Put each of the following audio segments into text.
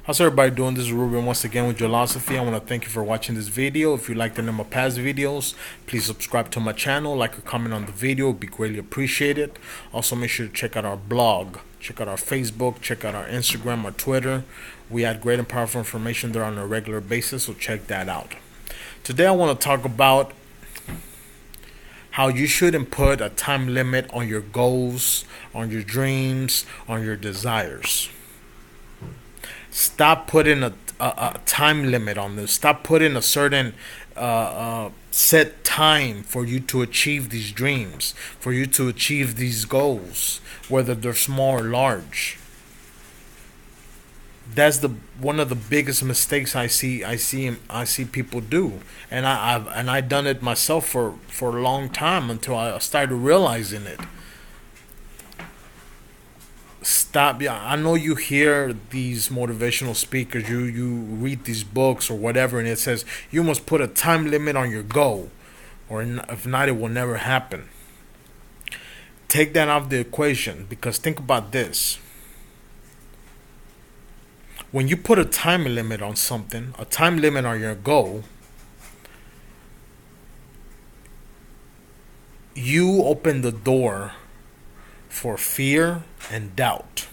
How's everybody doing? This is Ruben once again with Ulosophy. I want to thank you for watching this video. If you liked any of my past videos, please subscribe to my channel, like or comment on the video. It would be greatly appreciated. Also, make sure to check out our blog, check out our Facebook, check out our Instagram, our Twitter. We add great and powerful information there on a regular basis, so check that out. Today, I want to talk about how you shouldn't put a time limit on your goals, on your dreams, on your desires. Stop putting a time limit on this. Stop putting a certain set time for you to achieve these dreams, for you to achieve these goals, whether they're small or large. That's the one of the biggest mistakes I see people do, and I done it myself for a long time until I started realizing it. Stop. Yeah, I know you hear these motivational speakers, you read these books or whatever, and it says you must put a time limit on your goal, or if not, it will never happen. Take that out of the equation, because think about this: when you put a time limit on something, a time limit on your goal, you open the door for fear and doubt,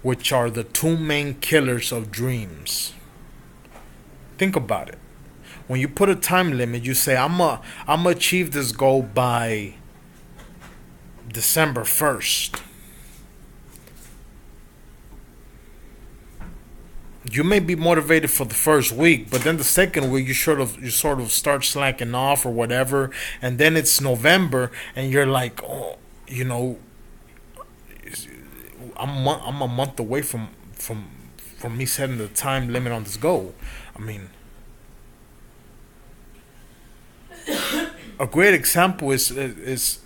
which are the two main killers of dreams. Think about it. When you put a time limit, you say, I'm achieve this goal by December 1st. You may be motivated for the first week, but then the second week you sort of start slacking off or whatever, and then it's November and you're like, oh, I'm a month away from me setting the time limit on this goal. I mean, a great example is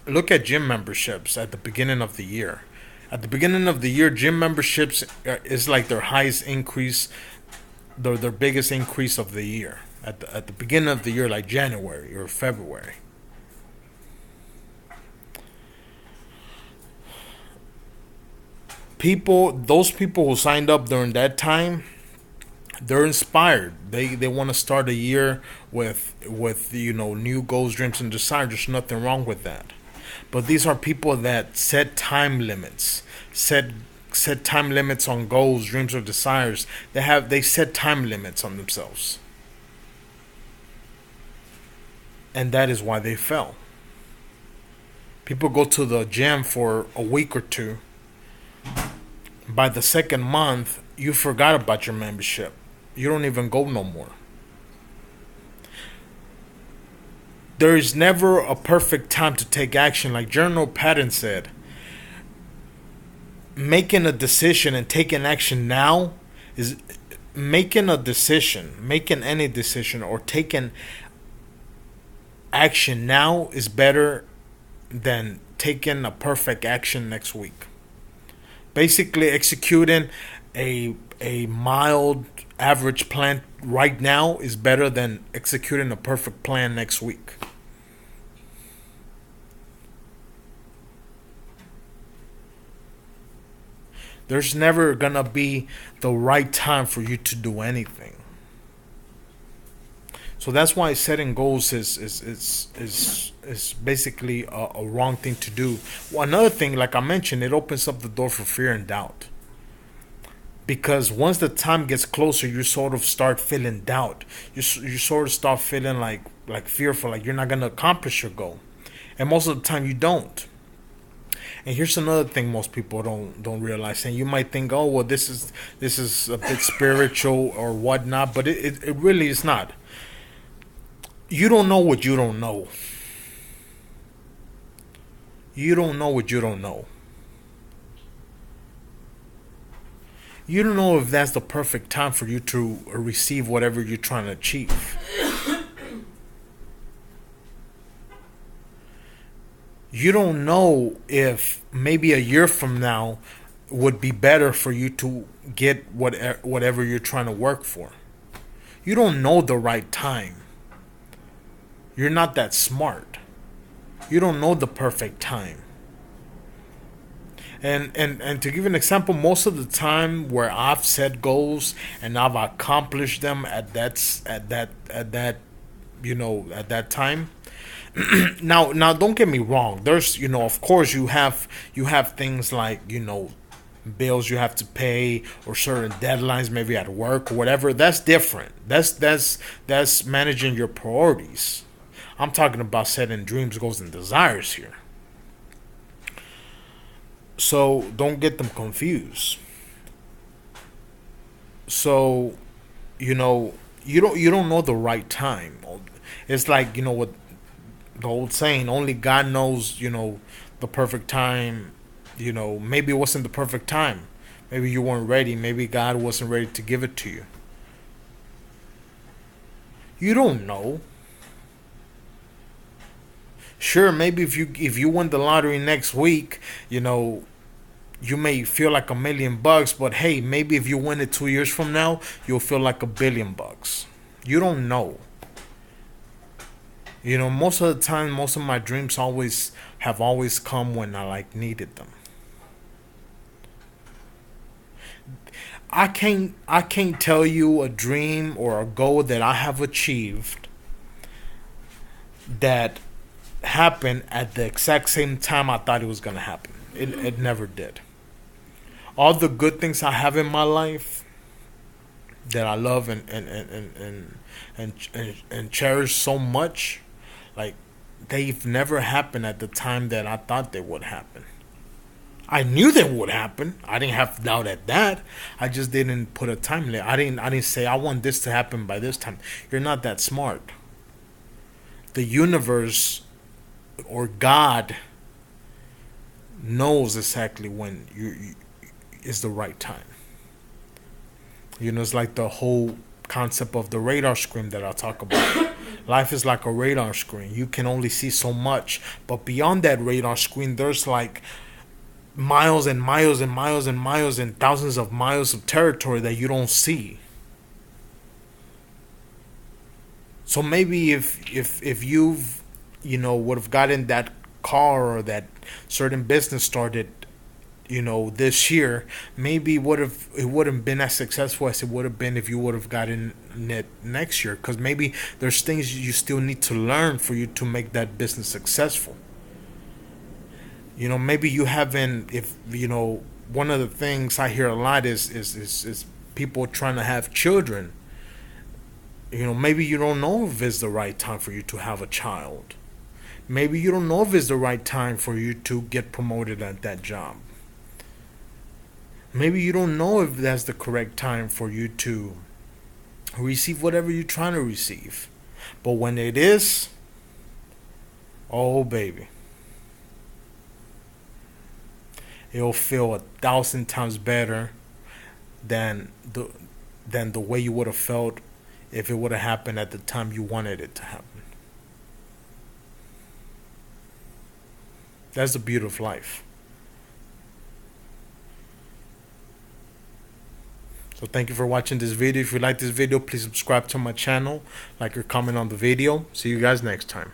look at gym memberships at the beginning of the year. At the beginning of the year, gym memberships is like their highest increase, their biggest increase of the year. At the beginning of the year, like January or February. Those people who signed up during that time, they're inspired. They want to start a year with new goals, dreams, and desires. There's nothing wrong with that. But these are people that set time limits, set time limits on goals, dreams, or desires. They set time limits on themselves, and that is why they fell. People go to the gym for a week or two. By the second month, you forgot about your membership. You don't even go no more. There is never a perfect time to take action. Like General Patton said, making a decision and taking action now is making a decision, making any decision or taking action now is better than taking a perfect action next week. Basically, executing a mild average plan right now is better than executing a perfect plan next week. There's never gonna be the right time for you to do anything. So that's why setting goals is basically a wrong thing to do. Well, another thing, like I mentioned, it opens up the door for fear and doubt. Because once the time gets closer, you sort of start feeling doubt. You sort of start feeling like fearful, like you're not gonna accomplish your goal, and most of the time you don't. And here's another thing most people don't realize. And you might think, oh well, this is a bit spiritual or whatnot, but it really is not. You don't know what you don't know. You don't know what you don't know. You don't know if that's the perfect time for you to receive whatever you're trying to achieve. You don't know if maybe a year from now would be better for you to get whatever you're trying to work for. You don't know the right time. You're not that smart. You don't know the perfect time. And to give you an example, most of the time where I've set goals and I've accomplished them at that at that time. Now don't get me wrong. There's, of course you have things like, bills you have to pay, or certain deadlines maybe at work or whatever. That's different. That's managing your priorities. I'm talking about setting dreams, goals, and desires here. So don't get them confused. So, you know, you don't know the right time. It's like, what the old saying, only God knows, the perfect time. Maybe it wasn't the perfect time. Maybe you weren't ready. Maybe God wasn't ready to give it to you. You don't know. Sure, maybe if you win the lottery next week, you may feel like $1 million, but hey, maybe if you win it 2 years from now, you'll feel like $1 billion. You don't know. Most of the time, most of my dreams always come when I needed them. I can't tell you a dream or a goal that I have achieved that happened at the exact same time I thought it was gonna happen. It never did. All the good things I have in my life that I love and cherish so much, like, they've never happened at the time that I thought they would happen. I knew they would happen. I didn't have doubt at that. I just didn't put a time limit. I didn't say I want this to happen by this time. You're not that smart. The universe or God knows exactly when you is the right time. It's like the whole concept of the radar screen that I talk about. Life is like a radar screen. You can only see so much, but beyond that radar screen, there's like miles and miles and miles and miles and thousands of miles of territory that you don't see. So maybe if you've would have gotten that car or that certain business started this year, maybe it would have been as successful as it would have been if you would have gotten it next year, because maybe there's things you still need to learn for you to make that business successful. Maybe you haven't. If one of the things I hear a lot is people trying to have children. Maybe you don't know if it's the right time for you to have a child. Maybe you don't know if it's the right time for you to get promoted at that job. Maybe you don't know if that's the correct time for you to receive whatever you're trying to receive. But when it is, oh baby, it'll feel 1,000 times better than the way you would have felt if it would have happened at the time you wanted it to happen. That's the beauty of life. So thank you for watching this video. If you like this video, please subscribe to my channel, like or comment on the video. See you guys next time.